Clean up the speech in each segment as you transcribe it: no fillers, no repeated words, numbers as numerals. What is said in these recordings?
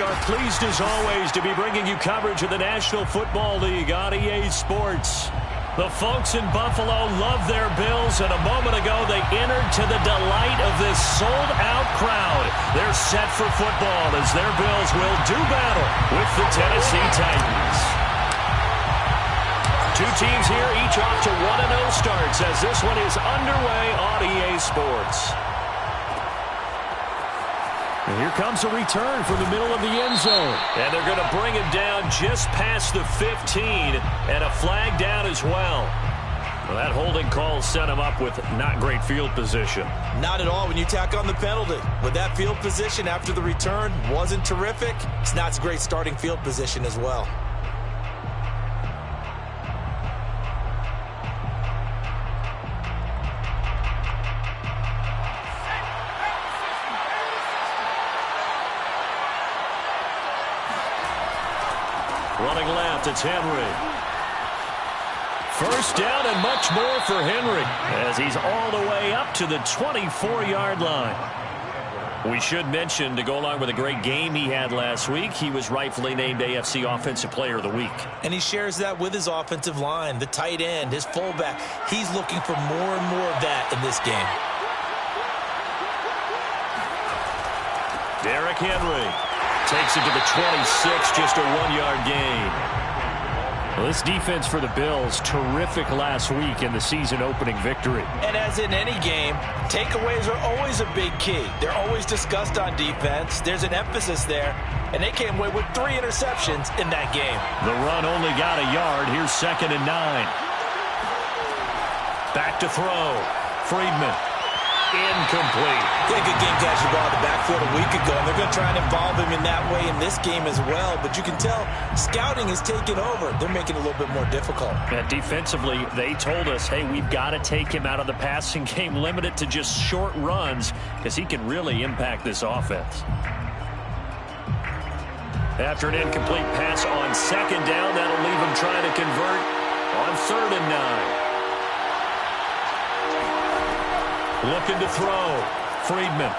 we are pleased as always to be bringing you coverage of the National Football League on EA Sports. The folks in Buffalo love their Bills, and a moment ago they entered to the delight of this sold-out crowd. They're set for football as their Bills will do battle with the Tennessee Titans. Two teams here, each off to 1-0 starts as this one is underway on EA Sports. And here comes a return from the middle of the end zone. And they're going to bring him down just past the 15, and a flag down as well. Well, that holding call set him up with not great field position. Not at all when you tack on the penalty. With that field position after the return wasn't terrific, it's not a great starting field position as well. Running left, it's Henry. First down and much more for Henry as he's all the way up to the 24-yard line. We should mention, to go along with a great game he had last week, he was rightfully named AFC Offensive Player of the Week. And he shares that with his offensive line, the tight end, his fullback. He's looking for more and more of that in this game. Derrick Henry takes it to the 26, just a 1-yard gain. Well, this defense for the Bills, terrific last week in the season-opening victory. And as in any game, takeaways are always a big key. They're always discussed on defense. There's an emphasis there, and they came away with 3 interceptions in that game. The run only got a yard. Here's 2nd and 9. Back to throw. Friedman. Incomplete. He had a good game catching the ball in the backfield a week ago, and they're going to try and involve him in that way in this game as well. But you can tell scouting is taking over. They're making it a little bit more difficult. And defensively, they told us, hey, we've got to take him out of the passing game, limit it to just short runs, because he can really impact this offense. After an incomplete pass on 2nd down, that'll leave him trying to convert on 3rd and 9. Looking to throw. Friedman.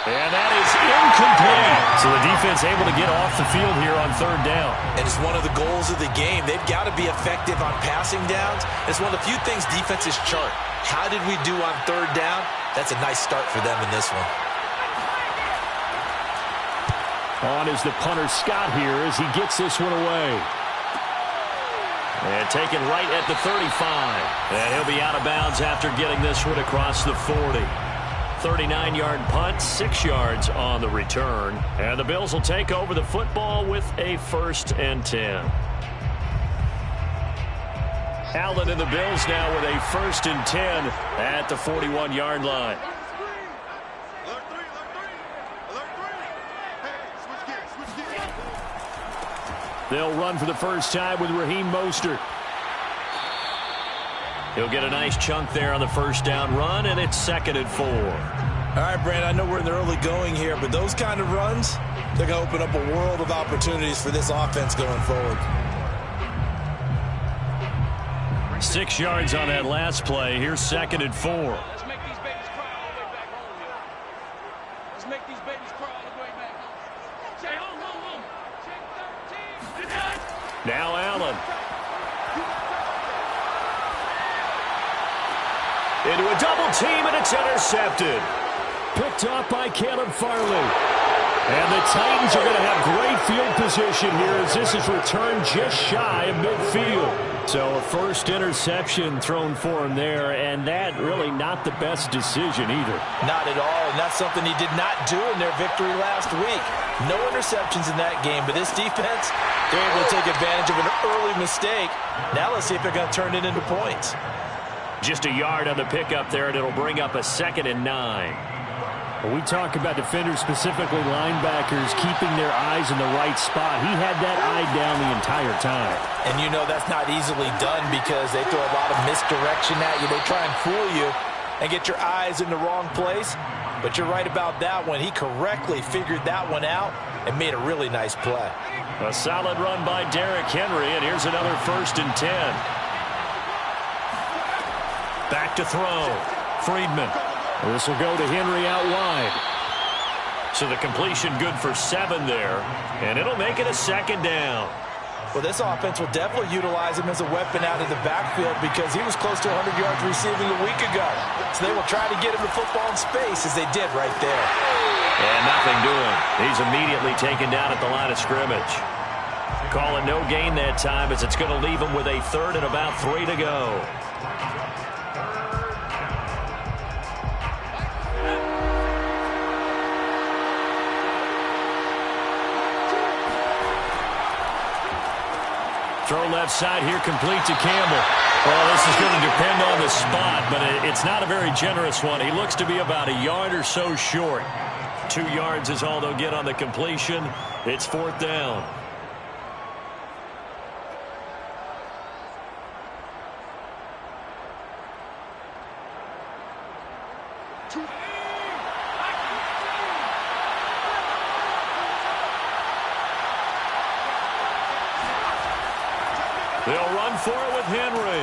And that is incomplete. So the defense able to get off the field here on 3rd down. And it's one of the goals of the game. They've got to be effective on passing downs. It's one of the few things defenses chart. How did we do on 3rd down? That's a nice start for them in this one. On is the punter Scott here as he gets this one away. And taken right at the 35. And he'll be out of bounds after getting this one across the 40. 39-yard punt, 6 yards on the return. And the Bills will take over the football with a 1st and 10. Allen and the Bills now with a 1st and 10 at the 41-yard line. They'll run for the first time with Raheem Mostert. He'll get a nice chunk there on the 1st down run, and it's 2nd and 4. All right, Brand, I know we're in the early going here, but those kind of runs, they're going to open up a world of opportunities for this offense going forward. 6 yards on that last play. Here's 2nd and 4. Let's make these babies cry all the way back home, yo. Let's make these babies cry all the way back home. Say home, home, home. Now Allen. Into a double team, and it's intercepted. Picked off by Caleb Farley. And the Titans are going to have great field position here as this is returned just shy of midfield. So a first interception thrown for him there, and that really not the best decision either. Not at all, and that's something he did not do in their victory last week. No interceptions in that game, but this defense, they're able to take advantage of an early mistake. Now let's see if they're going to turn it into points. Just a yard on the pickup there, and it'll bring up a 2nd and 9. When we talk about defenders, specifically linebackers, keeping their eyes in the right spot, he had that eye down the entire time. And you know that's not easily done because they throw a lot of misdirection at you. They try and fool you and get your eyes in the wrong place. But you're right about that one. He correctly figured that one out and made a really nice play. A solid run by Derrick Henry, and here's another 1st and 10. Back to throw. Friedman. This will go to Henry out wide. So the completion good for 7 there, and it'll make it a 2nd down. Well, this offense will definitely utilize him as a weapon out of the backfield because he was close to 100 yards receiving a week ago. So they will try to get him the football in space as they did right there. And nothing doing. He's immediately taken down at the line of scrimmage. Calling no gain that time as it's going to leave him with a 3rd and about 3 to go. Throw left side here, complete to Campbell. Well, this is going to depend on the spot, but it's not a very generous one. He looks to be about a yard or so short. 2 yards is all they'll get on the completion. It's 4th down. They'll run for it with Henry.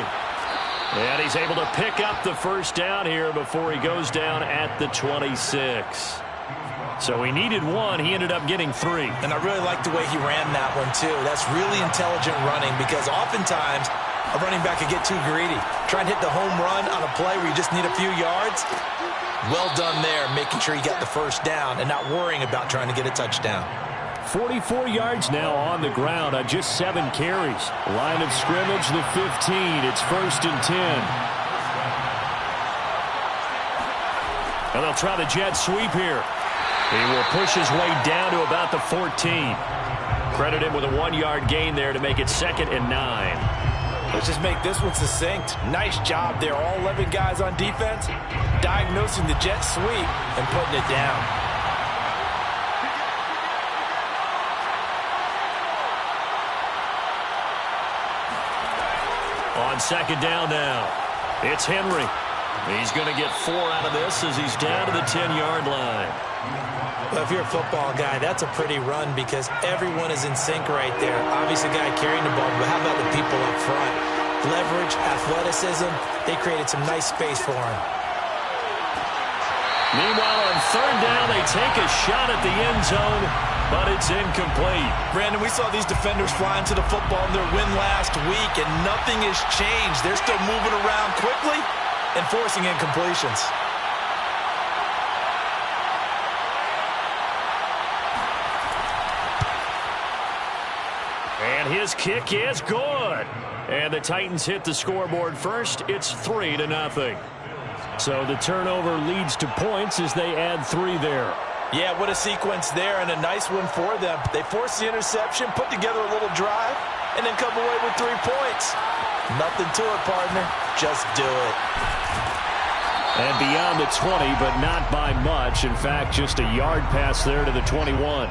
And he's able to pick up the 1st down here before he goes down at the 26. So he needed 1. He ended up getting 3. And I really like the way he ran that one, too. That's really intelligent running because oftentimes a running back could get too greedy. Try and hit the home run on a play where you just need a few yards. Well done there, making sure he got the 1st down and not worrying about trying to get a touchdown. 44 yards now on the ground on just 7 carries. Line of scrimmage, the 15. It's 1st and 10. And they'll try the jet sweep here. He will push his way down to about the 14. Credit him with a 1-yard gain there to make it 2nd and 9. Let's just make this one succinct. Nice job there. All 11 guys on defense diagnosing the jet sweep and putting it down. On 2nd down now, it's Henry. He's going to get 4 out of this as he's down to the 10-yard line. Well, if you're a football guy, that's a pretty run because everyone is in sync right there. Obviously, the guy carrying the ball, but how about the people up front? Leverage, athleticism, they created some nice space for him. Meanwhile, on 3rd down, they take a shot at the end zone, but it's incomplete. Brandon, we saw these defenders flying to the football in their win last week, and nothing has changed. They're still moving around quickly and forcing incompletions. And his kick is good. And the Titans hit the scoreboard first. It's 3-0. So the turnover leads to points as they add 3 there. Yeah, what a sequence there, and a nice one for them. They forced the interception, put together a little drive, and then come away with 3 points. Nothing to it, partner. Just do it. And beyond the 20, but not by much. In fact, just a yard pass there to the 21.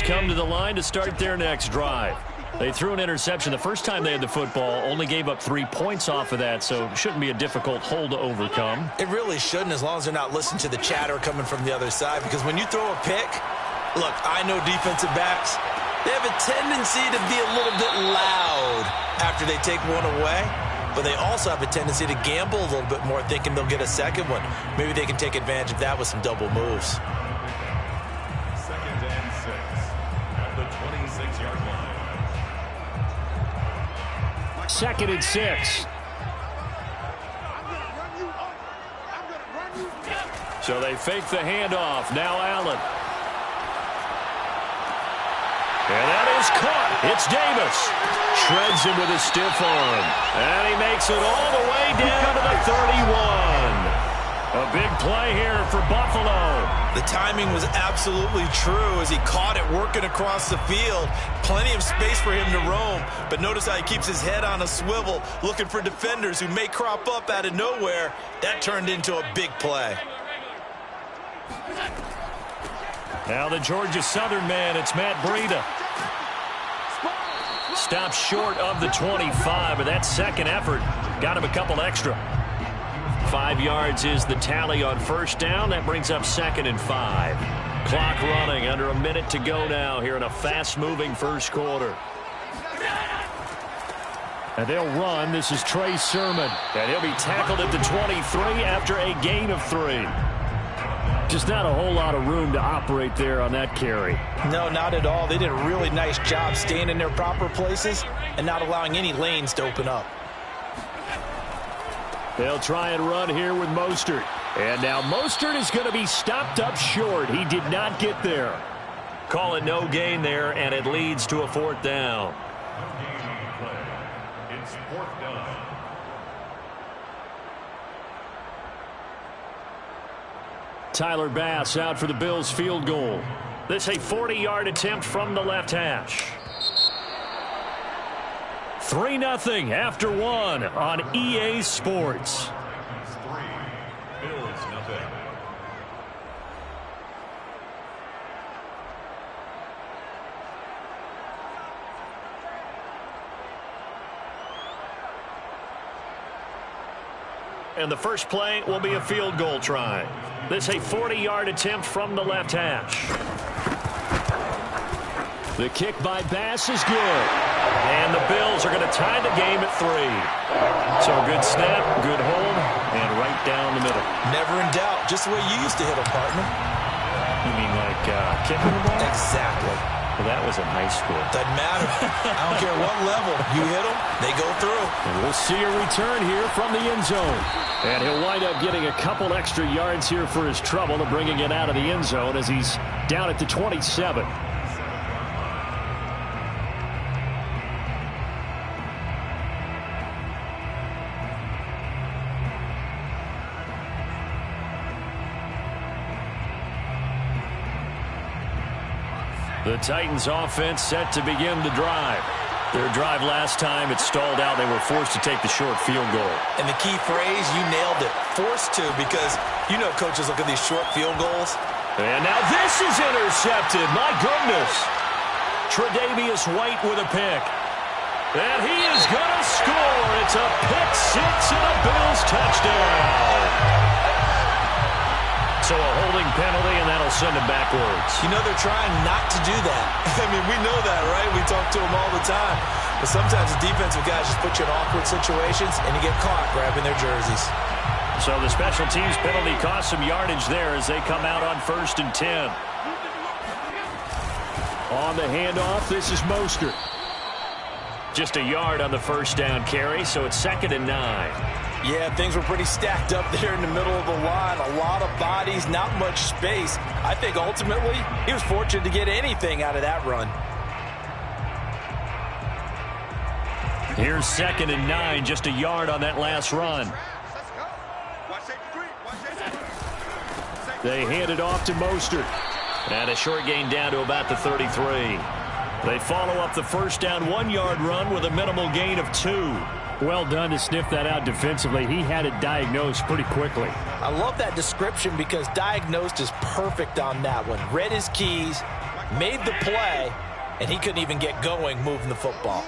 Come to the line to start their next drive. They threw an interception the first time they had the football, only gave up 3 points off of that, so it shouldn't be a difficult hole to overcome. It really shouldn't, as long as they're not listening to the chatter coming from the other side, because when you throw a pick, look, I know defensive backs, they have a tendency to be a little bit loud after they take one away, but they also have a tendency to gamble a little bit more, thinking they'll get a second one. Maybe they can take advantage of that with some double moves. 2nd and 6. So they fake the handoff. Now Allen. And that is caught. It's Davis. Shreds him with a stiff arm. And he makes it all the way down to the 31. A big play here for Buffalo. The timing was absolutely true as he caught it working across the field. Plenty of space for him to roam, but notice how he keeps his head on a swivel, looking for defenders who may crop up out of nowhere. That turned into a big play. Now the Georgia Southern man, it's Matt Breida. Stopped short of the 25, but that second effort got him a couple extra. 5 yards is the tally on first down. That brings up 2nd and 5. Clock running, under a minute to go now here in a fast-moving first quarter. And they'll run. This is Trey Sermon. And he'll be tackled at the 23 after a gain of 3. Just not a whole lot of room to operate there on that carry. No, not at all. They did a really nice job staying in their proper places and not allowing any lanes to open up. They'll try and run here with Mostert. And now Mostert is going to be stopped up short. He did not get there. Call it no gain there, and it leads to a 4th down. It's 4th down. Tyler Bass out for the Bills field goal. This a 40-yard attempt from the left hash. 3-0 after 1 on EA Sports. 3, Bills nothing. And the first play will be a field goal try. This a 40-yard attempt from the left hash. The kick by Bass is good. And the Bills are going to tie the game at 3. So a good snap, good hold, and right down the middle. Never in doubt. Just the way you used to hit them, partner. You mean like kicking the ball? Exactly. Well, that was in high school. Doesn't matter. I don't care what level. You hit them, they go through. And we'll see a return here from the end zone. And he'll wind up getting a couple extra yards here for his trouble of bringing it out of the end zone as he's down at the 27. The Titans offense set to begin the drive. Their drive last time, it stalled out. They were forced to take the short field goal. And the key phrase, you nailed it. Forced to, because you know coaches look at these short field goals. And now this is intercepted. My goodness. Tre'Davious White with a pick. And he is going to score. It's a pick six and a Bills touchdown. So a holding penalty, and that'll send him backwards. You know they're trying not to do that. I mean, we know that, right? We talk to them all the time. But sometimes the defensive guys just put you in awkward situations, and you get caught grabbing their jerseys. So the special teams penalty cost some yardage there as they come out on 1st and 10. On the handoff, this is Mostert. Just a yard on the first down carry, so it's 2nd and 9. Yeah, things were pretty stacked up there in the middle of the line. A lot of bodies, not much space. I think ultimately he was fortunate to get anything out of that run. Here's 2nd and 9, just a yard on that last run. They hand it off to Mostert. And a short gain down to about the 33. They follow up the first down 1-yard run with a minimal gain of 2. Well done to sniff that out defensively. He had it diagnosed pretty quickly. I love that description because diagnosed is perfect on that one. Read his keys, made the play, and he couldn't even get going moving the football.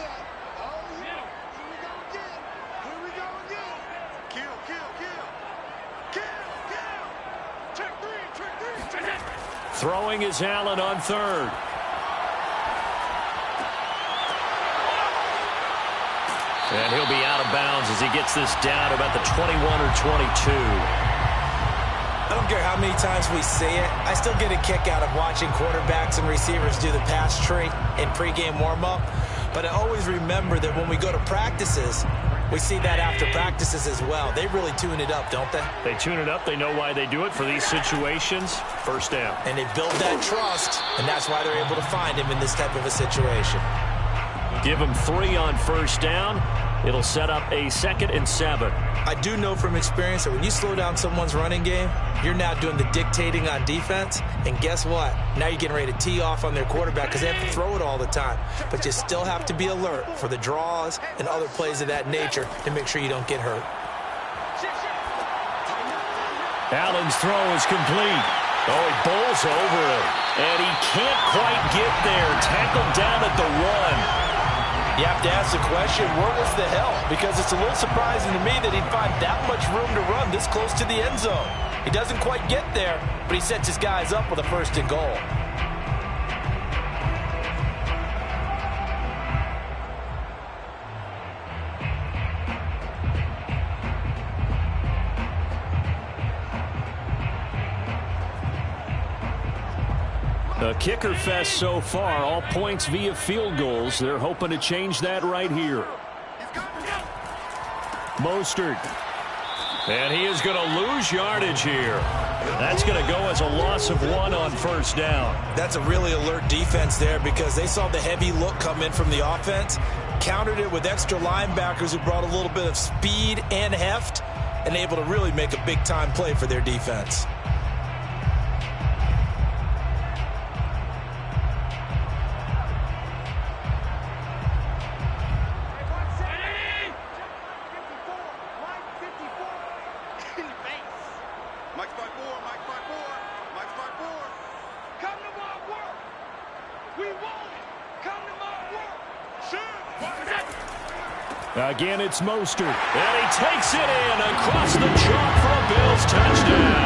Throwing is Allen on 3rd. And he'll be out of bounds as he gets this down to about the 21 or 22. I don't care how many times we say it. I still get a kick out of watching quarterbacks and receivers do the pass tree in pregame warm-up. But I always remember that when we go to practices, we see that after practices as well. They really tune it up, don't they? They tune it up. They know why they do it for these situations. First down. And they build that trust, and that's why they're able to find him in this type of a situation. Give him 3 on first down. It'll set up a 2nd and 7. I do know from experience that when you slow down someone's running game, you're now doing the dictating on defense. And guess what? Now you're getting ready to tee off on their quarterback because they have to throw it all the time. But you still have to be alert for the draws and other plays of that nature to make sure you don't get hurt. Allen's throw is complete. Oh, he bowls over it. And he can't quite get there. Tackled down at the 1. You have to ask the question, where was the help? Because it's a little surprising to me that he'd find that much room to run this close to the end zone. He doesn't quite get there, but he sets his guys up with a 1st and goal. A kicker fest so far, all points via field goals. They're hoping to change that right here. Mostert. And he is going to lose yardage here. That's going to go as a loss of 1 on 1st down. That's a really alert defense there because they saw the heavy look come in from the offense, countered it with extra linebackers who brought a little bit of speed and heft, and able to really make a big-time play for their defense. Again, it's Mostert. And he takes it in across the chalk for a Bills touchdown.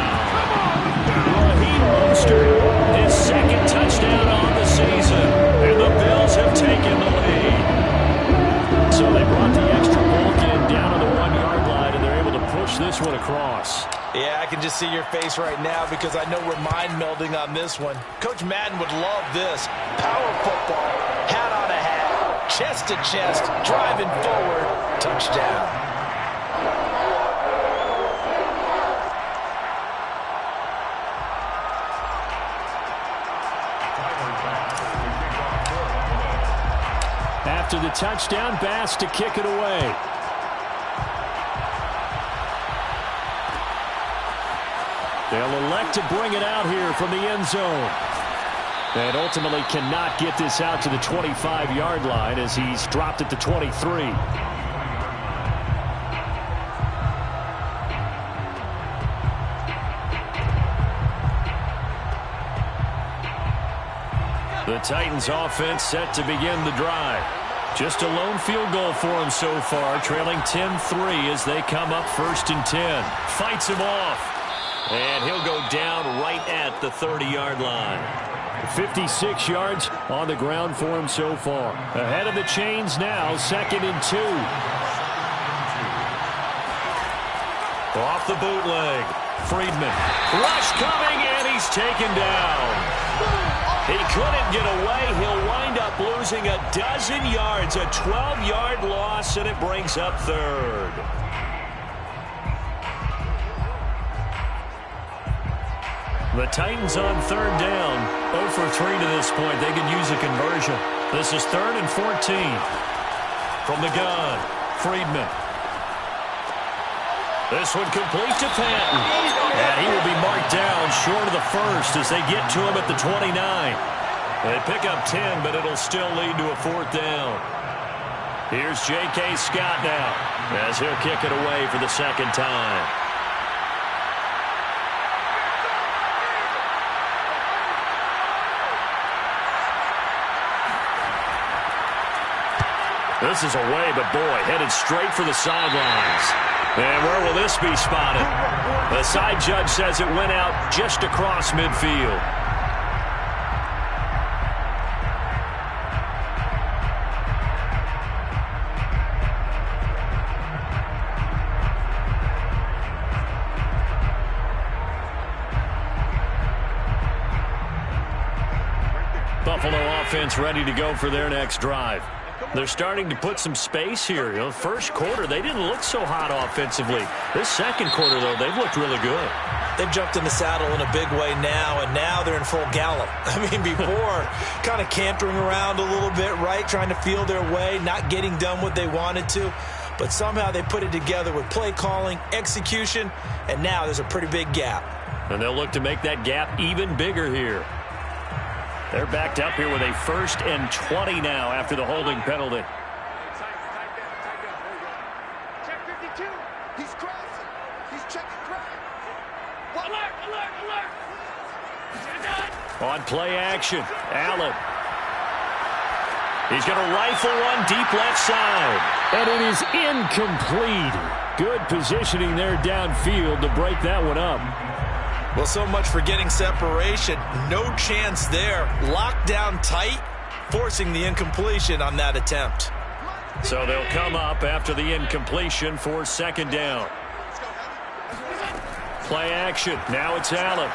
Raheem Mostert, his 2nd touchdown on the season. And the Bills have taken the lead. So they brought the extra bulk in down on the 1-yard line, and they're able to push this one across. Yeah, I can just see your face right now because I know we're mind melding on this one. Coach Madden would love this. Power football, hat on a hat, chest to chest, driving forward, touchdown. After the touchdown, Bass to kick it away. They'll elect to bring it out here from the end zone. And ultimately cannot get this out to the 25-yard line as he's dropped at the 23. The Titans offense set to begin the drive. Just a lone field goal for him so far, trailing 10-3 as they come up 1st and 10. Fights him off. And he'll go down right at the 30-yard line. 56 yards on the ground for him so far. Ahead of the chains now, 2nd and 2. Off the bootleg. Friedman. Rush coming, and he's taken down. He couldn't get away. He'll wind up losing a dozen yards. A 12-yard loss, and it brings up 3rd. The Titans on 3rd down. 0 for 3 to this point. They could use a conversion. This is 3rd and 14. From the gun, Friedman. This one complete to Patton. And he will be marked down short of the 1st as they get to him at the 29. They pick up 10, but it'll still lead to a 4th down. Here's J.K. Scott now as he'll kick it away for the 2nd time. This is away, but boy, headed straight for the sidelines. And where will this be spotted? The side judge says it went out just across midfield. Buffalo offense ready to go for their next drive. They're starting to put some space here. You know, 1st quarter, they didn't look so hot offensively. This 2nd quarter, though, they've looked really good. They've jumped in the saddle in a big way now, and now they're in full gallop. I mean, before, kind of cantering around a little bit, right, trying to feel their way, not getting done what they wanted to. But somehow they put it together with play calling, execution, and now there's a pretty big gap. And they'll look to make that gap even bigger here. They're backed up here with a 1st and 20 now after the holding penalty. Check 52. He's crossing. He's checking crack. Alert, alert, alert. On play action, Allen. He's going to rifle one deep left side. And it is incomplete. Good positioning there downfield to break that one up. Well, so much for getting separation. No chance there. Locked down tight, forcing the incompletion on that attempt. So they'll come up after the incompletion for second down. Play action. Now it's Allen.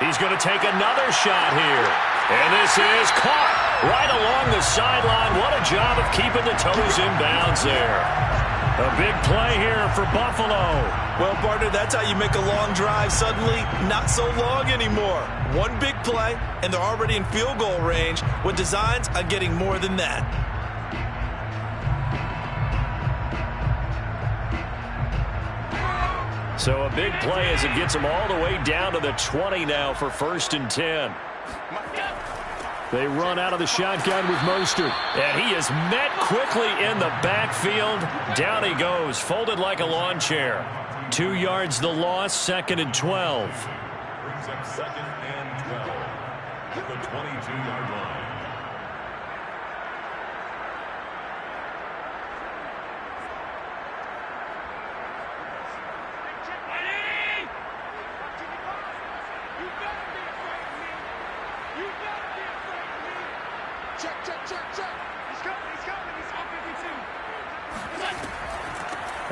He's going to take another shot here. And this is caught right along the sideline. What a job of keeping the toes in bounds there. A big play here for Buffalo. Well, partner, that's how you make a long drive suddenly not so long anymore. One big play, and they're already in field goal range with designs on getting more than that. So a big play as it gets them all the way down to the 20 now for 1st and 10. They run out of the shotgun with Mostert. And he is met quickly in the backfield. Down he goes, folded like a lawn chair. 2 yards the loss, 2nd and 12. Brings up 2nd and 12 at the 22-yard line.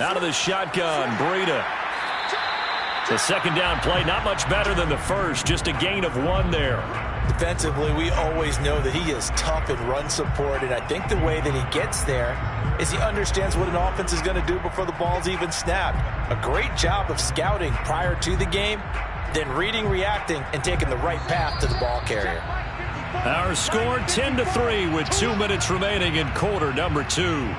Out of the shotgun, Breida. The second down play, not much better than the first, just a gain of 1 there. Defensively, we always know that he is tough in run support, and I think the way that he gets there is he understands what an offense is going to do before the ball's even snapped. A great job of scouting prior to the game, then reading, reacting, and taking the right path to the ball carrier. Our score 10-3 with 2 minutes remaining in quarter number 2.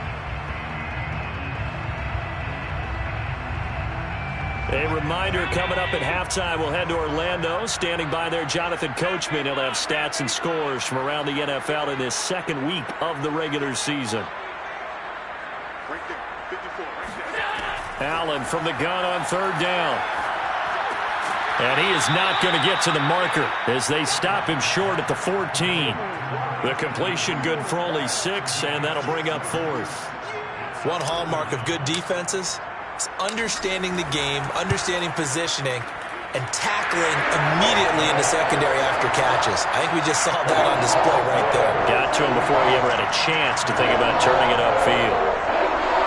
A reminder coming up at halftime, we'll head to Orlando. Standing by there, Jonathan Coachman. He'll have stats and scores from around the NFL in this second week of the regular season. Right there, 54, right there. Allen from the gun on 3rd down. And he is not going to get to the marker as they stop him short at the 14. The completion good for only 6, and that'll bring up 4th. One hallmark of good defenses is understanding the game, understanding positioning, and tackling immediately in the secondary after catches. I think we just saw that on display right there. Got to him before he ever had a chance to think about turning it upfield.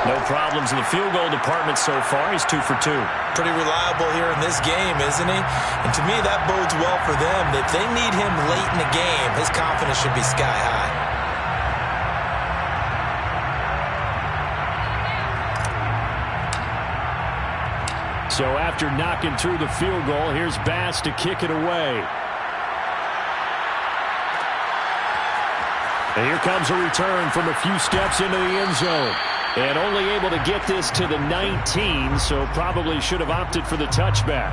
No problems in the field goal department so far. He's 2 for 2. Pretty reliable here in this game, isn't he? And to me, that bodes well for them. If they need him late in the game, his confidence should be sky high. So after knocking through the field goal, here's Bass to kick it away. And here comes a return from a few steps into the end zone. And only able to get this to the 19, so probably should have opted for the touchback.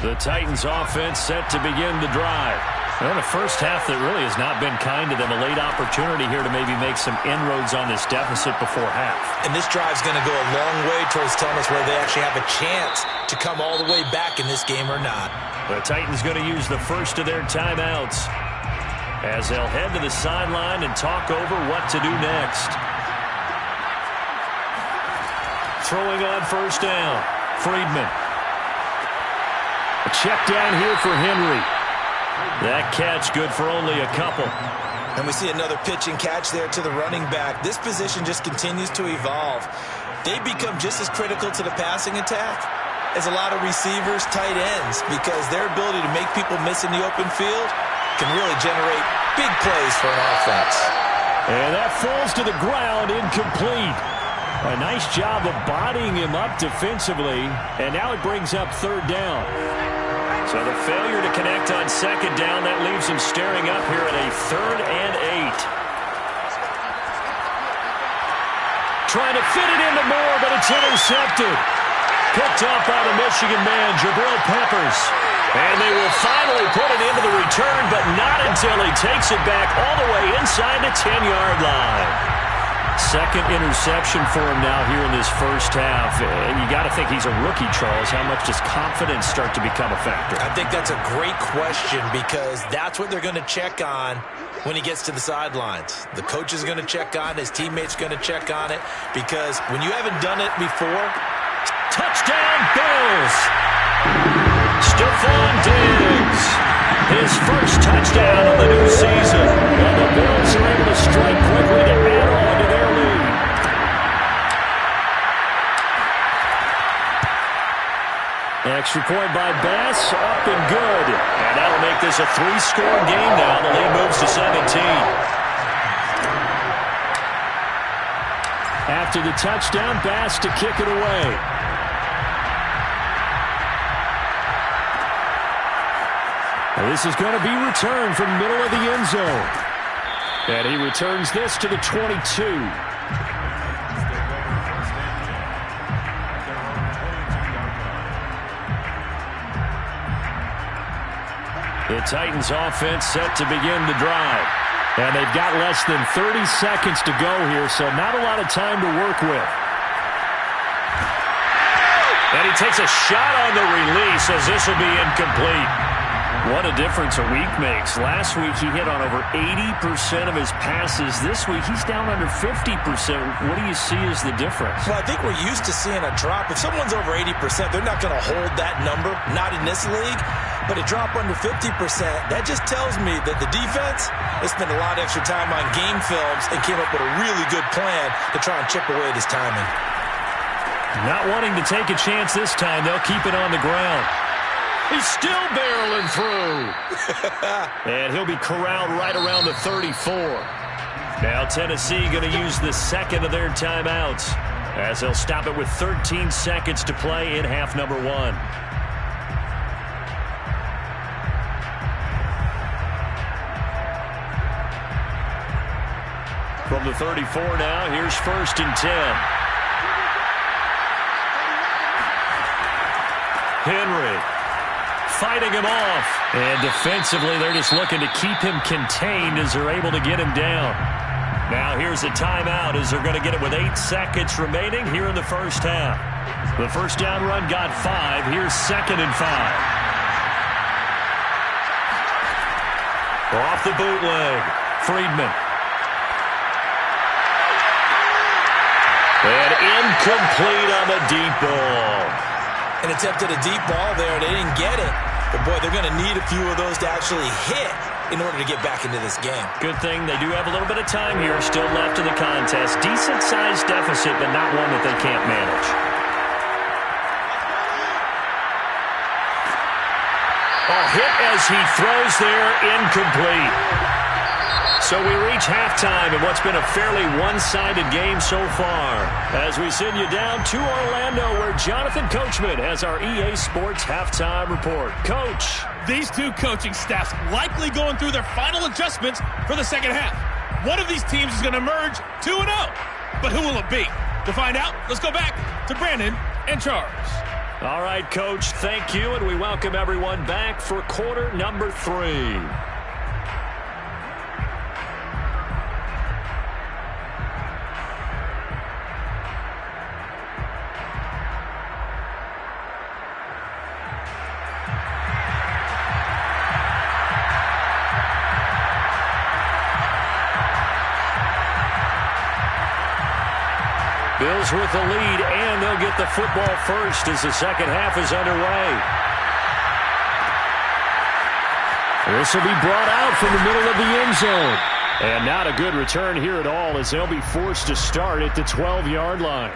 The Titans offense set to begin the drive. Well, the first half that really has not been kind to them. A late opportunity here to maybe make some inroads on this deficit before half. And this drive's going to go a long way towards telling us whether they actually have a chance to come all the way back in this game or not. The Titans going to use the first of their timeouts as they'll head to the sideline and talk over what to do next. Throwing on 1st down, Friedman. A check down here for Henry. That catch good for only a couple. And we see another pitch and catch there to the running back. This position just continues to evolve. They become just as critical to the passing attack as a lot of receivers, tight ends, because their ability to make people miss in the open field can really generate big plays for an offense. And that falls to the ground, incomplete. A nice job of bodying him up defensively, and now it brings up 3rd down. So the failure to connect on 2nd down, that leaves him staring up here at a 3rd and 8. Trying to fit it into Moore, but it's intercepted. Picked off by the Michigan man, Jabril Peppers. And they will finally put it into the return, but not until he takes it back all the way inside the 10-yard line. Second interception for him now here in this first half. And you got to think he's a rookie, Charles. How much does confidence start to become a factor? I think that's a great question because that's what they're going to check on when he gets to the sidelines. The coach is going to check on it. His teammates going to check on it because when you haven't done it before. Touchdown, Bills! Stephon Diggs. His first touchdown of the new season. And the Bills are able to strike quickly to add on to their lead. Extra point by Bass, up and good. And that'll make this a 3-score game now. The lead moves to 17. After the touchdown, Bass to kick it away. This is going to be returned from the middle of the end zone. And he returns this to the 22. The Titans offense set to begin the drive. And they've got less than 30 seconds to go here, so not a lot of time to work with. And he takes a shot on the release as this will be incomplete. What a difference a week makes. Last week he hit on over 80% of his passes. This week he's down under 50%. What do you see as the difference? Well, I think we're used to seeing a drop. If someone's over 80%, they're not going to hold that number, not in this league. But a drop under 50%, that just tells me that the defense has spent a lot of extra time on game films and came up with a really good plan to try and chip away at his timing. Not wanting to take a chance this time, they'll keep it on the ground. He's still barreling through. And he'll be corralled right around the 34. Now Tennessee going to use the second of their timeouts as they'll stop it with 13 seconds to play in half number 1. From the 34 now, here's 1st and 10. Henry fighting him off. And defensively, they're just looking to keep him contained as they're able to get him down. Now here's a timeout as they're going to get it with 8 seconds remaining here in the first half. The first down run got 5. Here's 2nd and 5. Off the bootleg. Friedman. And incomplete on the deep ball. And attempted a deep ball there. They didn't get it. But, boy, they're going to need a few of those to actually hit in order to get back into this game. Good thing they do have a little bit of time here still left in the contest. Decent-sized deficit, but not one that they can't manage. A hit as he throws there, incomplete. So we reach halftime in what's been a fairly one-sided game so far. As we send you down to Orlando where Jonathan Coachman has our EA Sports Halftime Report. Coach. These two coaching staffs likely going through their final adjustments for the second half. One of these teams is going to emerge 2-0. But who will it be? To find out, let's go back to Brandon and Charles. All right, Coach, thank you, and we welcome everyone back for quarter number 3. Bills with the lead, and they'll get the football first as the second half is underway. This will be brought out from the middle of the end zone. And not a good return here at all as they'll be forced to start at the 12-yard line.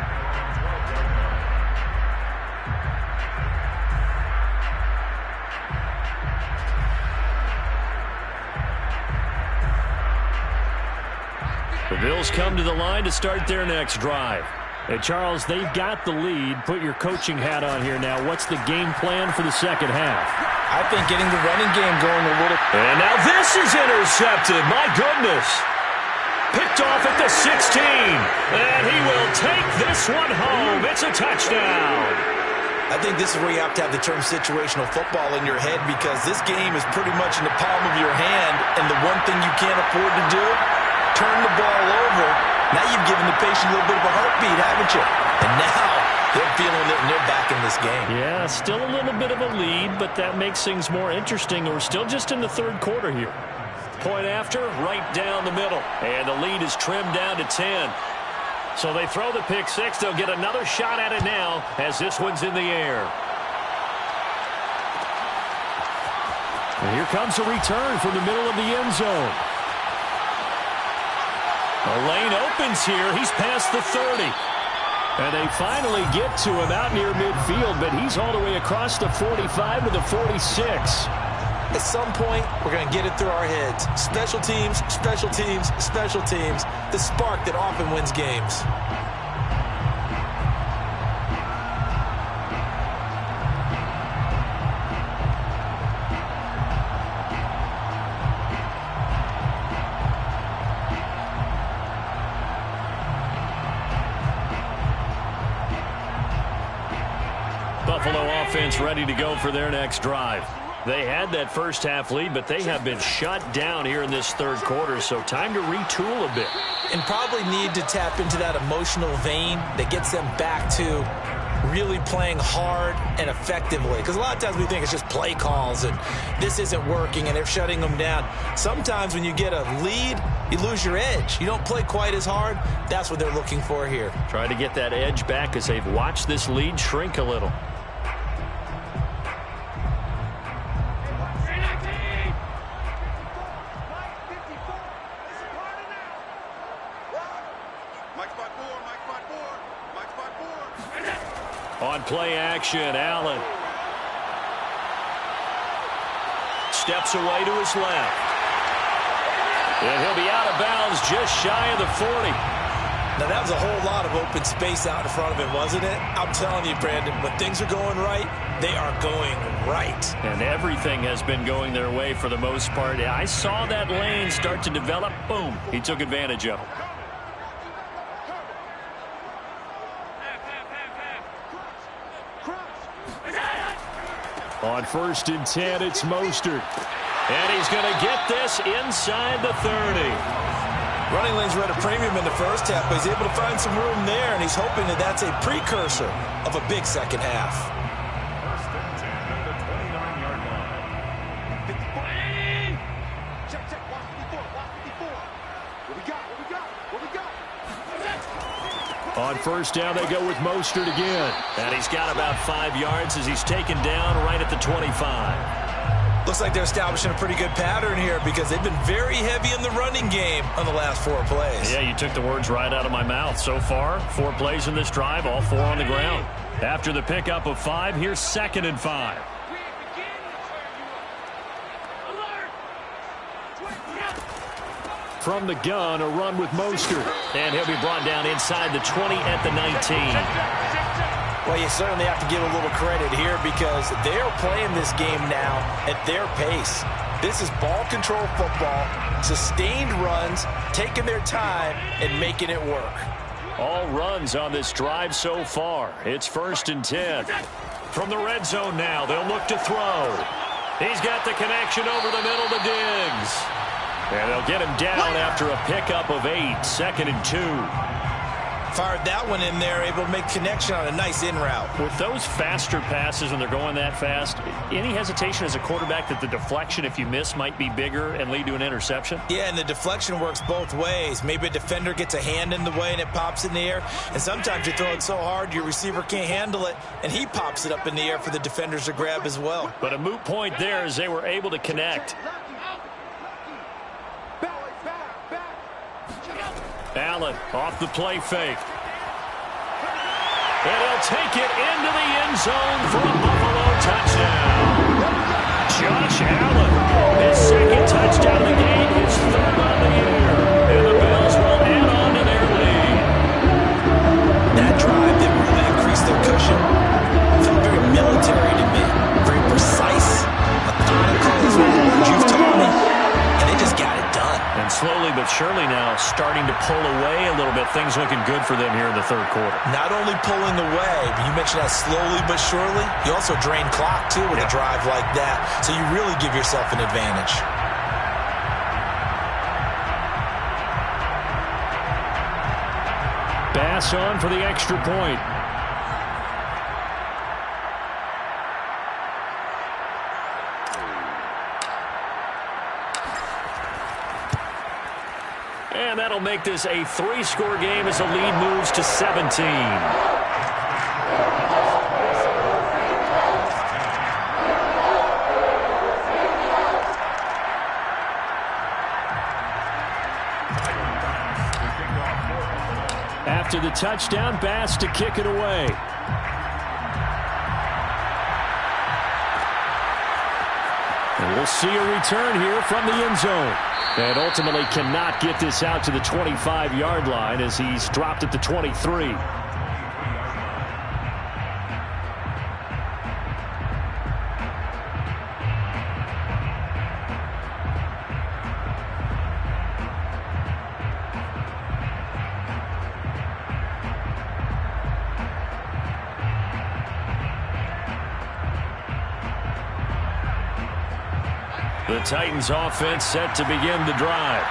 The Bills come to the line to start their next drive. Hey, Charles, they've got the lead. Put your coaching hat on here now. What's the game plan for the second half? I think getting the running game going a little. And now this is intercepted. My goodness. Picked off at the 16. And he will take this one home. It's a touchdown. I think this is where you have to have the term situational football in your head because this game is pretty much in the palm of your hand, and the one thing you can't afford to do turn the ball over. Now you've given the patient a little bit of a heartbeat, haven't you? And now they're feeling it, and they're back in this game. Yeah, still a little bit of a lead, but that makes things more interesting. We're still just in the third quarter here. Point after, right down the middle. And the lead is trimmed down to 10. So they throw the pick six. They'll get another shot at it now as this one's in the air. And here comes a return from the middle of the end zone. The lane opens here. He's past the 30. And they finally get to him out near midfield, but he's all the way across the 45 to the 46. At some point, we're going to get it through our heads. Special teams, special teams, special teams. The spark that often wins games. Buffalo offense ready to go for their next drive. They had that first half lead, but they have been shut down here in this third quarter, so time to retool a bit. And probably need to tap into that emotional vein that gets them back to really playing hard and effectively. Because a lot of times we think it's just play calls and this isn't working and they're shutting them down. Sometimes when you get a lead, you lose your edge. You don't play quite as hard. That's what they're looking for here. Try to get that edge back as they've watched this lead shrink a little. On play action, Allen steps away to his left. And he'll be out of bounds just shy of the 40. Now, that was a whole lot of open space out in front of him, wasn't it? I'm telling you, Brandon, when things are going right, they are going right. And everything has been going their way for the most part. I saw that lane start to develop. Boom. He took advantage of it. On 1st and 10, it's Mostert. And he's going to get this inside the 30. Running lanes were at a premium in the first half, but he's able to find some room there, and he's hoping that that's a precursor of a big second half. 1st and 10 at the 29-yard line. Check, check. Watch 54. Watch 54. What we got? What we got? What we got? On 1st down, they go with Mostert again. And he's got about 5 yards as he's taken down right at the 25. Looks like they're establishing a pretty good pattern here because they've been very heavy in the running game on the last 4 plays. Yeah, you took the words right out of my mouth. So far, 4 plays in this drive, all 4 on the ground. After the pickup of 5, here's 2nd and 5. From the gun, a run with Mostert. And he'll be brought down inside the 20 at the 19. Well, you certainly have to give a little credit here because they're playing this game now at their pace. This is ball control football, sustained runs, taking their time and making it work. All runs on this drive so far. It's 1st and 10. From the red zone now, they'll look to throw. He's got the connection over the middle to Diggs. And they'll get him down after a pickup of 8, 2nd and 2. Fired that one in there, able to make connection on a nice in route. With those faster passes when they're going that fast, any hesitation as a quarterback that the deflection, if you miss, might be bigger and lead to an interception? Yeah, and the deflection works both ways. Maybe a defender gets a hand in the way and it pops in the air. And sometimes you throw it so hard your receiver can't handle it, and he pops it up in the air for the defenders to grab as well. But a moot point there as they were able to connect. Allen off the play fake. And he'll take it into the end zone for a Buffalo touchdown. Josh Allen, his 2nd touchdown of the game, his 3rd on the year. And the Bills will add on to their lead. That drive that really increased their cushion felt very military to me. Very precise, methodical is what the words you've taught me. And they just got it done. And slowly but surely now starting to pull away a little bit. Things looking good for them here in the third quarter. Not only pulling away, but you mentioned that slowly but surely. You also drain clock, too, with a drive like that. So you really give yourself an advantage. Bass on for the extra point. And that'll make this a 3-score game as the lead moves to 17. After the touchdown, Bass to kick it away. And we'll see a return here from the end zone. And ultimately cannot get this out to the 25-yard line as he's dropped at the 23. The Titans offense set to begin the drive.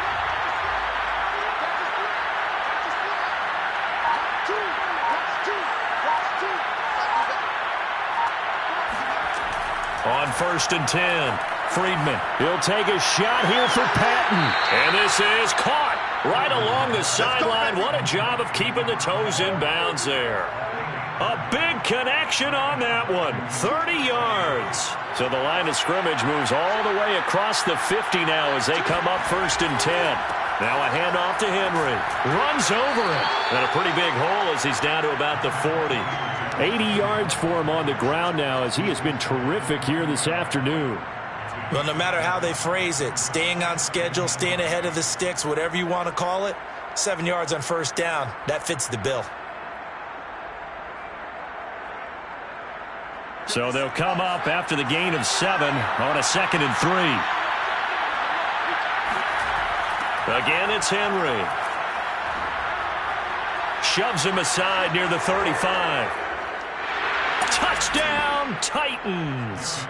On 1st and 10, Friedman. He'll take a shot here for Patton. And this is caught right along the sideline. What a job of keeping the toes in bounds there. A big connection on that one. 30 yards. So the line of scrimmage moves all the way across the 50 now as they come up 1st and 10. Now a handoff to Henry. Runs over him. And a pretty big hole as he's down to about the 40. 80 yards for him on the ground now as he has been terrific here this afternoon. Well, no matter how they phrase it, staying on schedule, staying ahead of the sticks, whatever you want to call it, 7 yards on 1st down, that fits the bill. So they'll come up after the gain of 7 on a 2nd and 3. Again, it's Henry. Shoves him aside near the 35. Touchdown, Titans.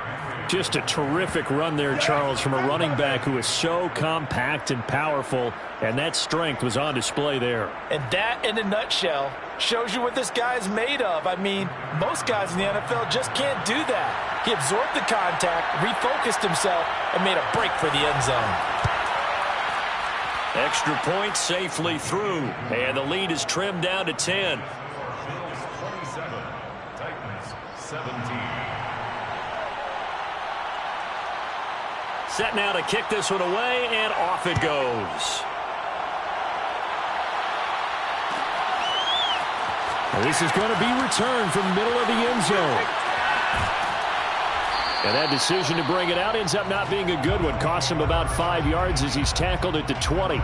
Just a terrific run there, Charles, from a running back who is so compact and powerful, and that strength was on display there. And that, in a nutshell, shows you what this guy is made of. I mean, most guys in the NFL just can't do that. He absorbed the contact, refocused himself, and made a break for the end zone. Extra point safely through, and the lead is trimmed down to 10. Bills 27, Titans 17. Set now to kick this one away, and off it goes. This is going to be returned from the middle of the end zone. And that decision to bring it out ends up not being a good one. Costs him about 5 yards as he's tackled at the 20.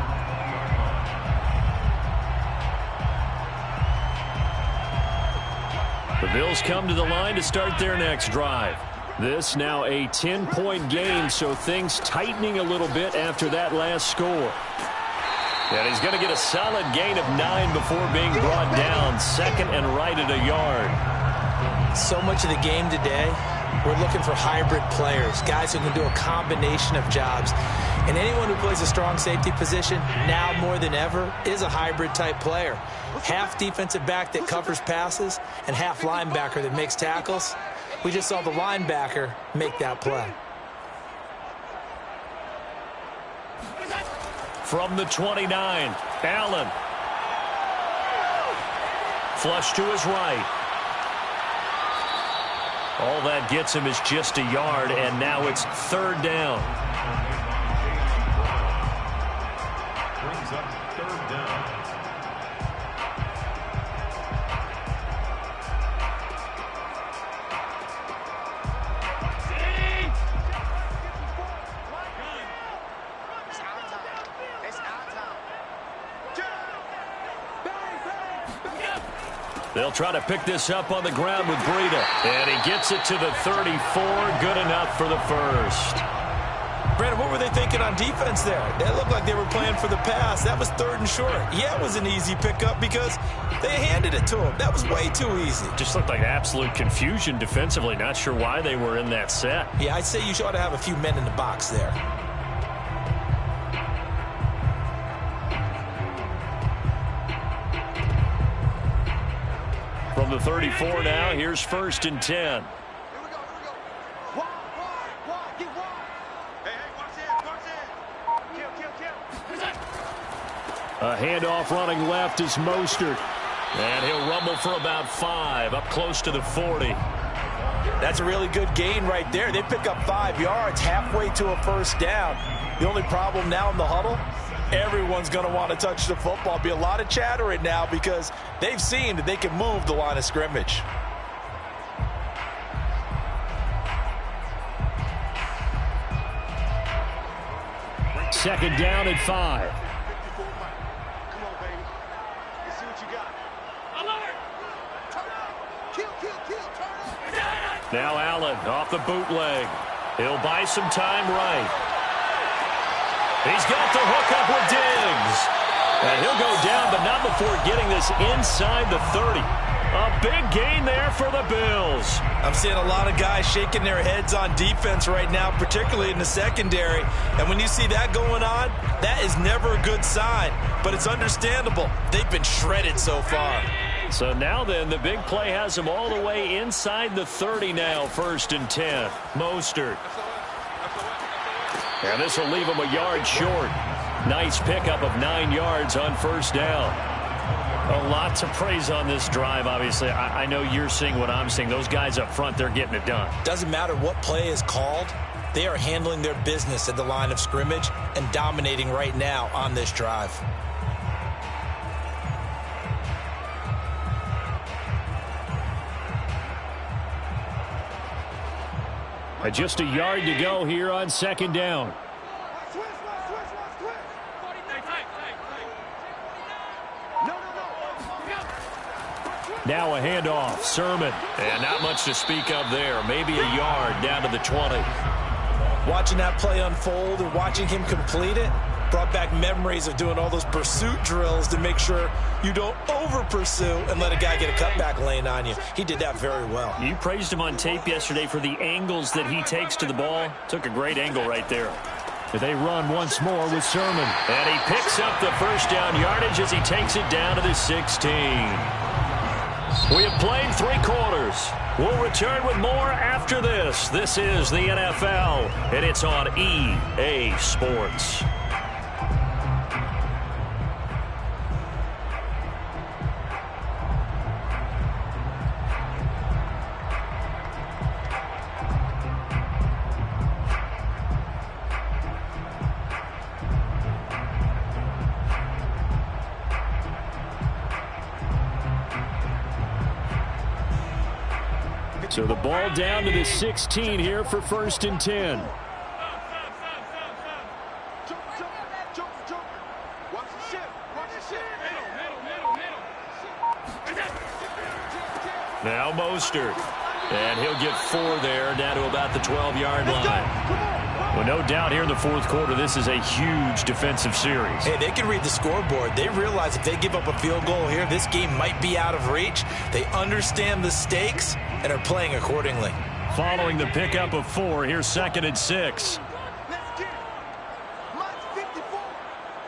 The Bills come to the line to start their next drive. This now a 10-point game, so things tightening a little bit after that last score. And he's going to get a solid gain of 9 before being brought down. 2nd and right at a yard. So much of the game today, we're looking for hybrid players, guys who can do a combination of jobs. And anyone who plays a strong safety position, now more than ever, is a hybrid-type player. Half defensive back that covers passes and half linebacker that makes tackles. We just saw the linebacker make that play. From the 29, Allen. Flush to his right. All that gets him is just a yard, and now it's 3rd down. Brings up 3rd down. They'll try to pick this up on the ground with Breida. And he gets it to the 34. Good enough for the first. Brandon, what were they thinking on defense there? That looked like they were playing for the pass. That was 3rd and short. Yeah, it was an easy pickup because they handed it to him. That was way too easy. Just looked like absolute confusion defensively. Not sure why they were in that set. Yeah, I'd say you ought to have a few men in the box there. From the 34 now, here's 1st and 10. Here we go. Wide. Get wide. Hey, watch it. A handoff running left is Mostert. And he'll rumble for about 5, up close to the 40. That's a really good gain right there. They pick up 5 yards halfway to a 1st down. The only problem now in the huddle, everyone's going to want to touch the football. Be a lot of chattering now because they've seen that they can move the line of scrimmage. Second down at 5. Come on, baby. Let's see what you got. Turn up. Kill. Turn up. Now Allen off the bootleg. He'll buy some time right. He's got the hook up with Diggs. And he'll go down, but not before getting this inside the 30. A big gain there for the Bills. I'm seeing a lot of guys shaking their heads on defense right now, particularly in the secondary. And when you see that going on, that is never a good sign. But it's understandable. They've been shredded so far. So now then, the big play has him all the way inside the 30 now, 1st and 10. Mostert. And this will leave him a yard short. Nice pickup of 9 yards on 1st down. A lot to praise on this drive, obviously. I know you're seeing what I'm seeing. Those guys up front, they're getting it done. Doesn't matter what play is called. They are handling their business at the line of scrimmage and dominating right now on this drive. Just a yard to go here on 2nd down. Switch. Now a handoff. Sermon. And not much to speak of there. Maybe a yard down to the 20. Watching that play unfold and watching him complete it brought back memories of doing all those pursuit drills to make sure you don't over-pursue and let a guy get a cutback lane on you. He did that very well. You praised him on tape yesterday for the angles that he takes to the ball. Took a great angle right there. They run once more with Sermon. And he picks up the 1st down yardage as he takes it down to the 16. We have played 3 quarters. We'll return with more after this. This is the NFL, and it's on EA Sports. So the ball down to the 16 here for 1st and 10. Watch the ship. Now Mostert. And he'll get 4 there, down to about the 12-yard line. Well, no doubt here in the 4th quarter, this is a huge defensive series. Hey, they can read the scoreboard. They realize if they give up a field goal here, this game might be out of reach. They understand the stakes and are playing accordingly. Following the pickup of 4, here's 2nd and 6. Let's get it. Minus 54.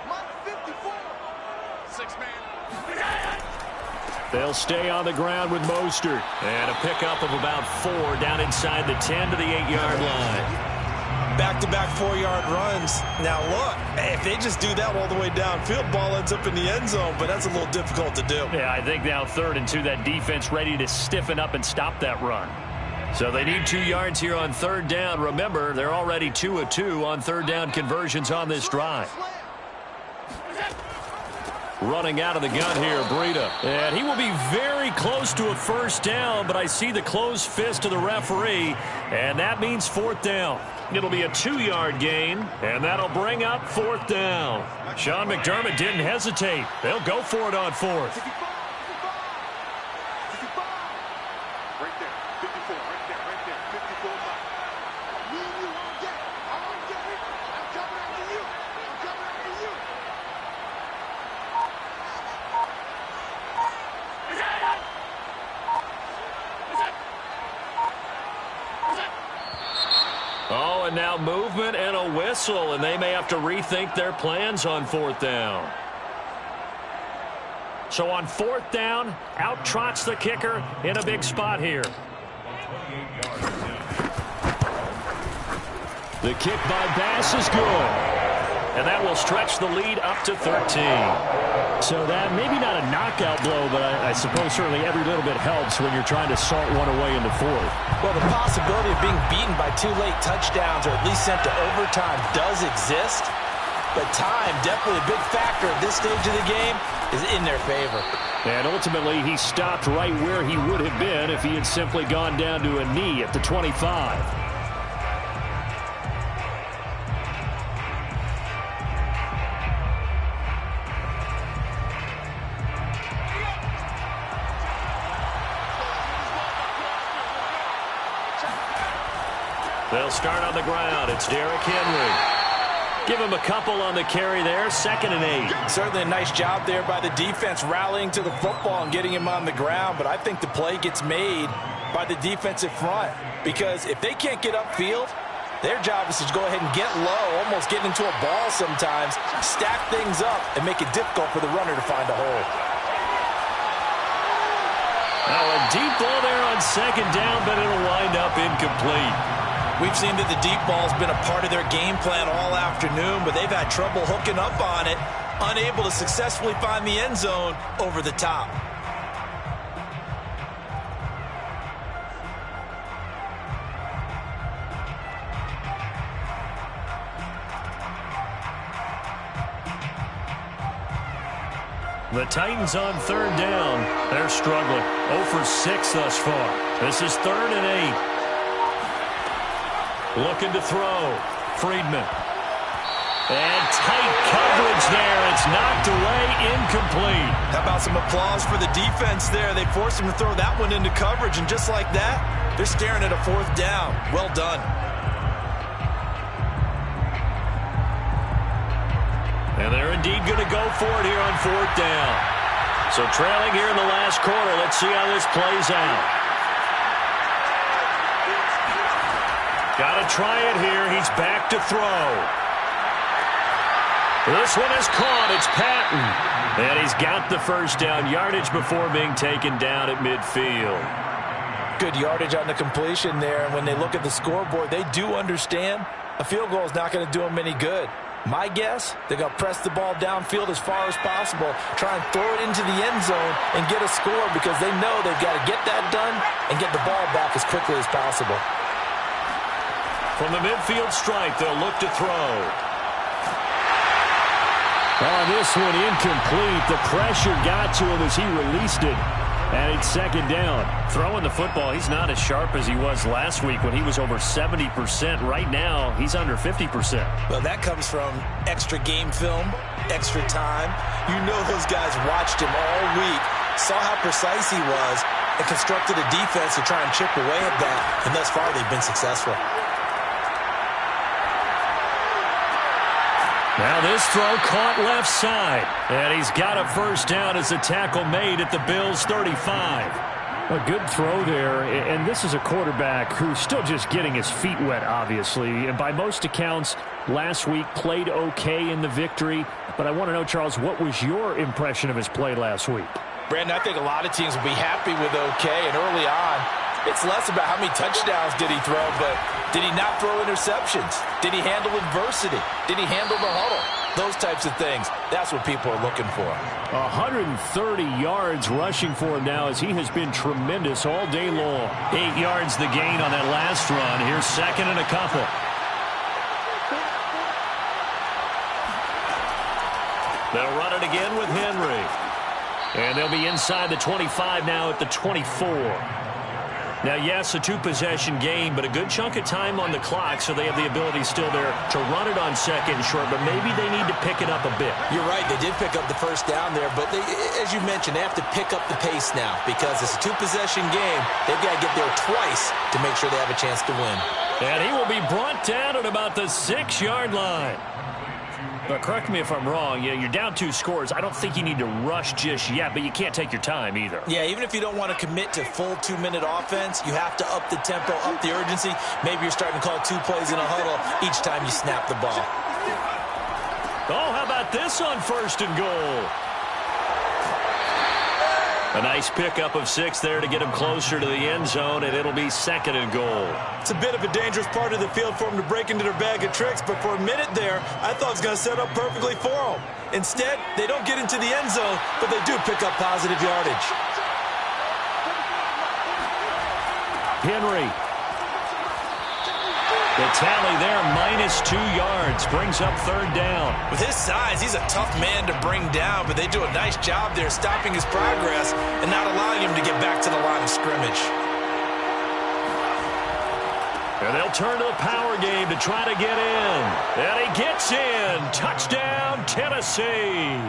Minus 54. 6 man. They'll stay on the ground with Mostert. And a pickup of about 4 down inside the 10 to the 8-yard line. Back-to-back 4-yard runs. Now, look, if they just do that all the way downfield, ball ends up in the end zone, but that's a little difficult to do. Yeah, I think now 3rd and 2, that defense ready to stiffen up and stop that run. So they need 2 yards here on 3rd down. Remember, they're already 2 of 2 on 3rd down conversions on this drive. Running out of the gun here, Breida. And he will be very close to a 1st down, but I see the closed fist of the referee, and that means 4th down. It'll be a 2-yard gain, and that'll bring up 4th down. Sean McDermott didn't hesitate. They'll go for it on 4th. 55. Right there. 54. Right there. 54 miles. Me and you won't get it. I won't get it. I'm coming after you. I'm coming after you. Oh, and now movement and a whistle, and they may have to rethink their plans on 4th down. So on 4th down, out trots the kicker in a big spot here. The kick by Bass is good. And that will stretch the lead up to 13. So that maybe not a knockout blow, but I suppose certainly every little bit helps when you're trying to salt one away in the 4th. Well, the possibility of being beaten by 2 late touchdowns or at least sent to overtime does exist. But time, definitely a big factor at this stage of the game, is in their favor. And ultimately, he stopped right where he would have been if he had simply gone down to a knee at the 25. They'll start on the ground. It's Derrick Henry. Give him a couple on the carry there. 2nd and 8. Certainly a nice job there by the defense rallying to the football and getting him on the ground. But I think the play gets made by the defensive front. Because if they can't get upfield, their job is to go ahead and get low, almost get into a ball sometimes, stack things up, and make it difficult for the runner to find a hole. Now a deep ball there on 2nd down, but it'll wind up incomplete. We've seen that the deep ball's been a part of their game plan all afternoon, but they've had trouble hooking up on it, unable to successfully find the end zone over the top. The Titans on 3rd down. They're struggling. 0 for 6 thus far. This is 3rd and 8. Looking to throw. Friedman. And tight coverage there. It's knocked away, incomplete. How about some applause for the defense there? They forced him to throw that one into coverage, and just like that, they're staring at a 4th down. Well done. And they're indeed going to go for it here on 4th down. So trailing here in the last quarter. Let's see how this plays out. Got to try it here. He's back to throw. This one is caught. It's Patton. And he's got the first down yardage before being taken down at midfield. Good yardage on the completion there. And when they look at the scoreboard, they do understand a field goal is not going to do them any good. My guess, they're going to press the ball downfield as far as possible, try and throw it into the end zone and get a score because they know they've got to get that done and get the ball back as quickly as possible. From the midfield stripe, they'll look to throw. Oh, this one incomplete. The pressure got to him as he released it. And it's 2nd down. Throwing the football, he's not as sharp as he was last week when he was over 70%. Right now, he's under 50%. Well, that comes from extra game film, extra time. You know those guys watched him all week, saw how precise he was, and constructed a defense to try and chip away at that. And thus far, they've been successful. Now this throw caught left side. And he's got a first down as the tackle made at the Bills' 35. A good throw there. And this is a quarterback who's still just getting his feet wet, obviously. And by most accounts, last week played okay in the victory. But I want to know, Charles, what was your impression of his play last week? Brandon, I think a lot of teams will be happy with okay. And early on, it's less about how many touchdowns did he throw, but did he not throw interceptions? Did he handle adversity? Did he handle the huddle? Those types of things. That's what people are looking for. 130 yards rushing for him now as he has been tremendous all day long. 8 yards the gain on that last run. Here's 2nd and a couple. They'll run it again with Henry. And they'll be inside the 25 now at the 24. Now, yes, a 2-possession game, but a good chunk of time on the clock, so they have the ability still there to run it on 2nd and short, but maybe they need to pick it up a bit. You're right. They did pick up the first down there, but they, as you mentioned, they have to pick up the pace now because it's a 2-possession game. They've got to get there twice to make sure they have a chance to win. And he will be brought down at about the 6-yard line. But correct me if I'm wrong. You're down 2 scores. I don't think you need to rush just yet, but you can't take your time either. Yeah, even if you don't want to commit to full 2-minute offense, you have to up the tempo, up the urgency. Maybe you're starting to call 2 plays in a huddle each time you snap the ball. Oh, how about this on 1st and goal? A nice pickup of 6 there to get him closer to the end zone, and it'll be 2nd and goal. It's a bit of a dangerous part of the field for him to break into their bag of tricks, but for a minute there, I thought it was going to set up perfectly for him. Instead, they don't get into the end zone, but they do pick up positive yardage. Henry. The tally there, -2 yards, brings up 3rd down. With his size, he's a tough man to bring down, but they do a nice job there stopping his progress and not allowing him to get back to the line of scrimmage. And they'll turn to the power game to try to get in. And he gets in. Touchdown, Tennessee.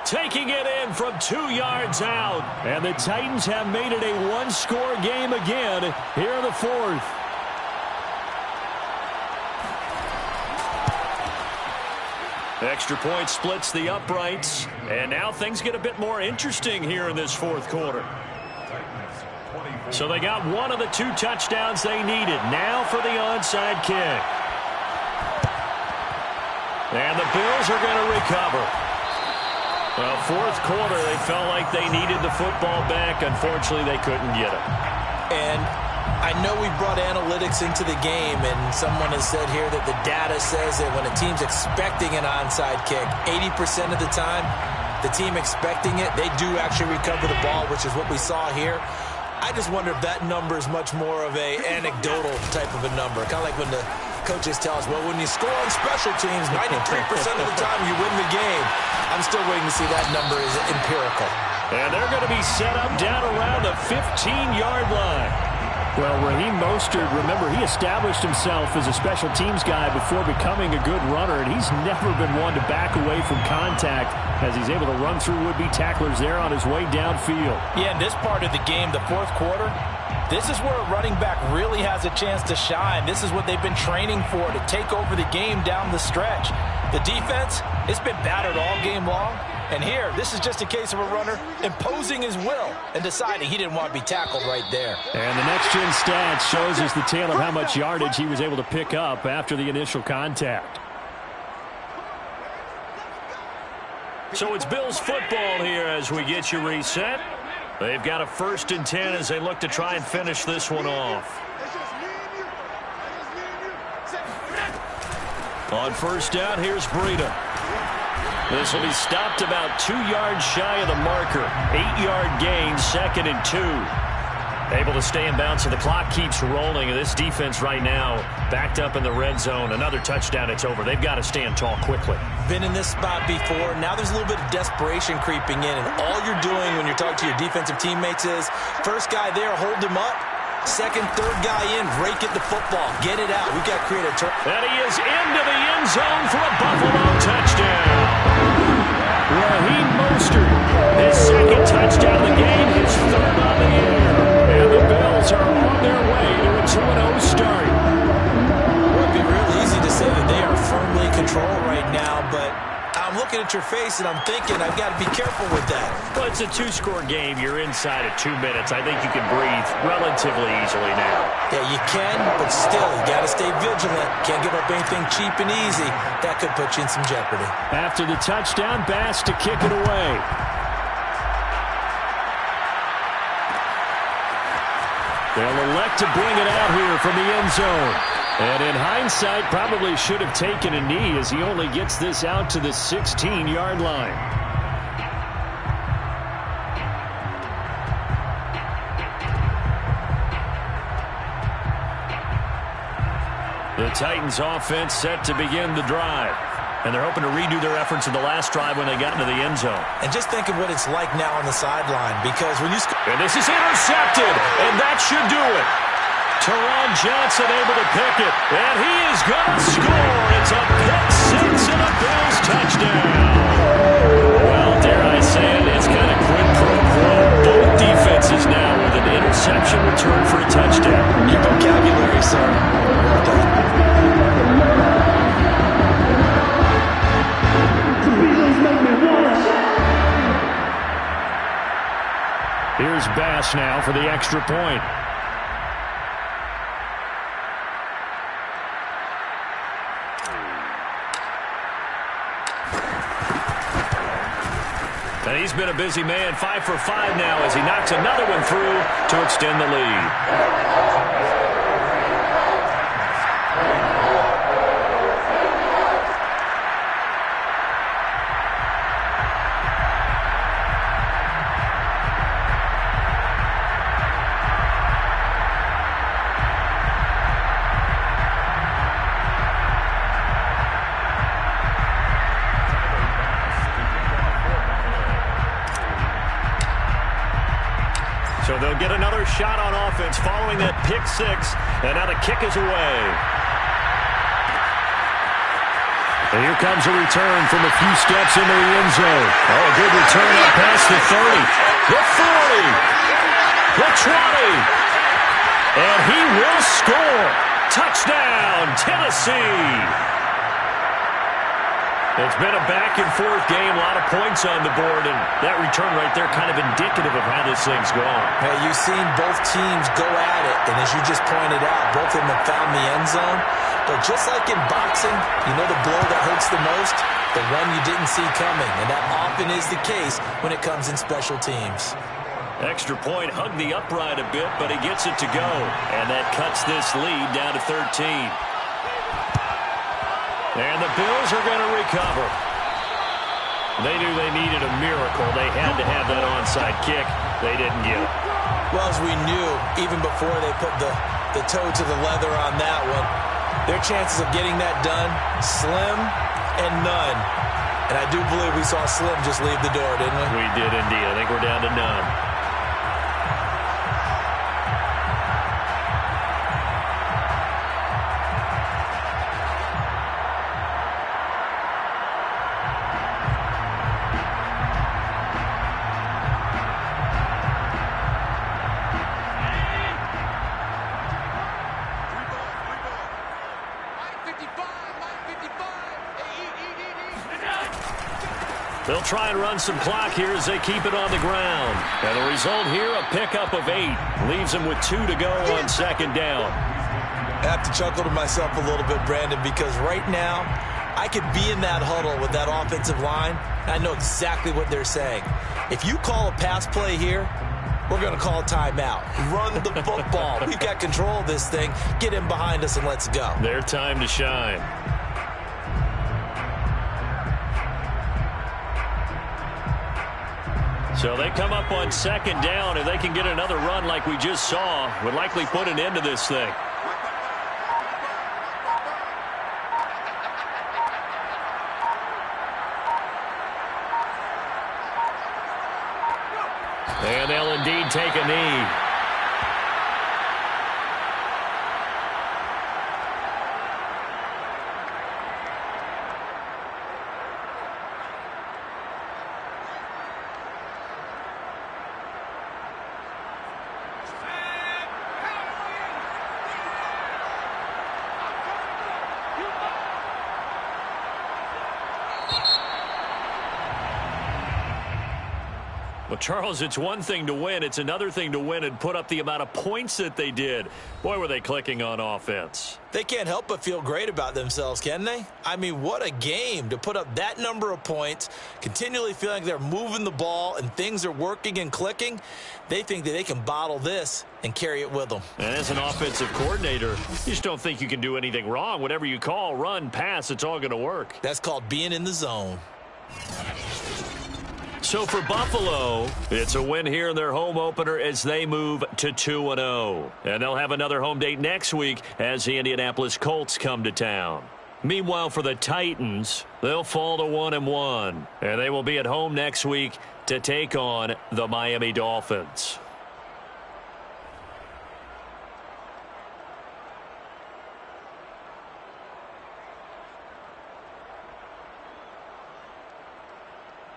Taking it in from 2 yards out. And the Titans have made it a one-score game again here in the 4th. Extra point splits the uprights. And now things get a bit more interesting here in this 4th quarter. So they got one of the 2 touchdowns they needed. Now for the onside kick. And the Bills are going to recover. Well, 4th quarter, they felt like they needed the football back. Unfortunately, they couldn't get it. And I know we brought analytics into the game, and someone has said here that the data says that when a team's expecting an onside kick, 80% of the time, the team expecting it, they do actually recover the ball, which is what we saw here. I just wonder if that number is much more of a anecdotal type of a number. Kind of like when the coaches tell us, well, when you score on special teams, 93% of the time you win the game. I'm still waiting to see that number is empirical. And they're going to be set up down around the 15-yard line. Well, Raheem Mostert, remember, he established himself as a special teams guy before becoming a good runner, and he's never been one to back away from contact as he's able to run through would-be tacklers there on his way downfield. Yeah, in this part of the game, the 4th quarter, this is where a running back really has a chance to shine. This is what they've been training for, to take over the game down the stretch. The defense, it's been battered all game long. And here, this is just a case of a runner imposing his will and deciding he didn't want to be tackled right there. And the next-gen stats shows us the tale of how much yardage he was able to pick up after the initial contact. So it's Bills football here as we get you reset. They've got a 1st and 10 as they look to try and finish this one off. On 1st down, here's Breida. This will be stopped about 2 yards shy of the marker. 8-yard gain, 2nd and 2. Able to stay in bounds, so the clock keeps rolling. And this defense right now backed up in the red zone. Another touchdown, it's over. They've got to stand tall quickly. Been in this spot before. Now there's a little bit of desperation creeping in. And all you're doing when you're talking to your defensive teammates is, first guy there, hold him up. Second, third guy in, rake at the football. Get it out. We've got to create a turn. And he is into the end zone for a Buffalo touchdown. Raheem Mostert, his 2nd touchdown of the game, his 3rd on the air. And the Bills are on their way to a 2-0 start. Well, it'd be real easy to say that they are firmly in control right now, but I'm looking at your face and I'm thinking I've got to be careful with that. Well, it's a 2-score game. You're inside of 2 minutes. I think you can breathe relatively easily now. Yeah, you can, but still, you got to stay vigilant. Can't give up anything cheap and easy. That could put you in some jeopardy. After the touchdown, Bass to kick it away. They'll elect to bring it out here from the end zone. And in hindsight, probably should have taken a knee as he only gets this out to the 16-yard line. The Titans offense set to begin the drive. And they're hoping to redo their efforts in the last drive when they got into the end zone. And just think of what it's like now on the sideline, because when you... And this is intercepted, and that should do it. Teron Johnson able to pick it, and he is going to score. It's a pick six and a Bills touchdown. Well, dare I say it, it's kind of quid pro quo. Both defenses now with an interception return for a touchdown. Your vocabulary, sir. Well done. Here's Bass now for the extra point. And he's been a busy man, 5 for 5 now as he knocks another one through to extend the lead. So they'll get another shot on offense following that pick six. And now the kick is away. And here comes a return from a few steps into the end zone. Oh, a good return up past the 30. The 40. The 20. And he will score. Touchdown, Tennessee. It's been a back-and-forth game, a lot of points on the board, and that return right there kind of indicative of how this thing's going. Hey, you've seen both teams go at it, and as you just pointed out, both of them have found the end zone. But just like in boxing, you know the blow that hurts the most? The one you didn't see coming, and that often is the case when it comes in special teams. Extra point, hugged the upright a bit, but he gets it to go, and that cuts this lead down to 13. And the Bills are going to recover. They knew they needed a miracle. They had to have that onside kick. They didn't get it. Well, as we knew, even before they put the toe to the leather on that one, their chances of getting that done, slim and none. And I do believe we saw Slim just leave the door, didn't we? We did indeed. I think we're down to none. They'll try and run some clock here as they keep it on the ground. And the result here, a pickup of 8. Leaves them with 2 to go on second down. I have to chuckle to myself a little bit, Brandon, because right now I could be in that huddle with that offensive line. I know exactly what they're saying. If you call a pass play here, we're going to call a timeout. Run the football. We've got control of this thing. Get in behind us and let's go. Their time to shine. So they come up on second down. If they can get another run like we just saw, would likely put an end to this thing. And they'll indeed take a knee. Well, Charles, it's one thing to win. It's another thing to win and put up the amount of points that they did. Boy, were they clicking on offense. They can't help but feel great about themselves, can they? I mean, what a game to put up that number of points, continually feeling like they're moving the ball and things are working and clicking. They think that they can bottle this and carry it with them. And as an offensive coordinator, you just don't think you can do anything wrong. Whatever you call, run, pass, it's all going to work. That's called being in the zone. So for Buffalo, it's a win here in their home opener as they move to 2-0. And they'll have another home date next week as the Indianapolis Colts come to town. Meanwhile, for the Titans, they'll fall to 1-1. And they will be at home next week to take on the Miami Dolphins.